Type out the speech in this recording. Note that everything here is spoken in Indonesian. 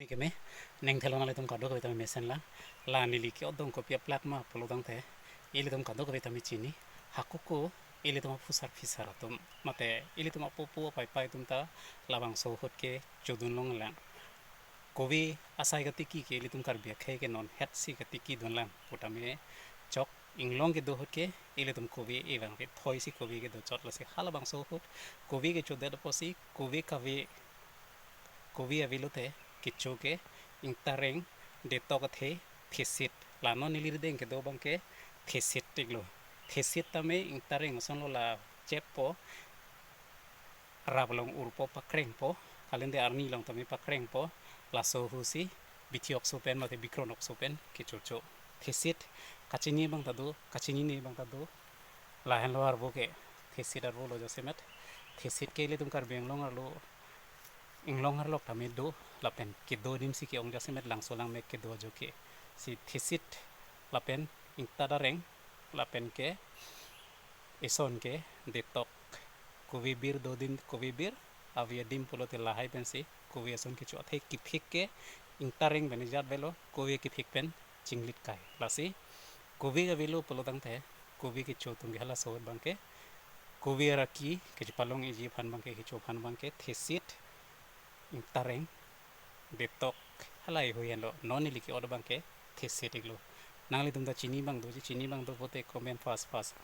Keme neng thelona le tum kado kami mesen la nili ki odong ko pia plak ma polodang the ili tum kado kami chini hakuku ili tum pusar fisar tum mate ili tum popu pai pai tum ta labang so hot ke chudun long lang kovi asai ka tiki ke ili tum kar bia khai ke non het si ka tiki don lang potame chok inglong ke do hot ke ili tum kovi evang ke thoi si kovi ke do chot la se halabang so hot kovi ke chode do posi kovi kavi kovi avilote kicho ke ingtareng detok the thesit lano nilir deng ke do bang ke thesit tiglo thesit tame ingtareng sonlo la chepo rablong urpo pakreng po kalende arni long tame pakreng po la so husi bitiok sopen mate bikronok sopen kichocho thesit kachini bang tadu kachini ne bang tadu la hen lo arbo ke thesit arbo lo josemet thesit ke le tum kar beng long arlo inglong harlok tame do lapen ke do dim si ke ong jasemet lang solang me ke do jo ke si thesit lapen ingtadareng lapen ke ison ke detok kovi bir do din kovi bir avia dim polote lahai pen si kovi ison ke chu the ki thik ke ingtareng benijat velo kovi ki thik pen chinglit kai lasi kovi ga velo polodang the kovi ke chu tung hala so bang ke kovi raki ke palong iji phan bang ke chu phan bang ke thesit ingtareng detok halai huyen lo noni liki odo bang ke thesit iglo nangli tum da chini bang do pote comment fast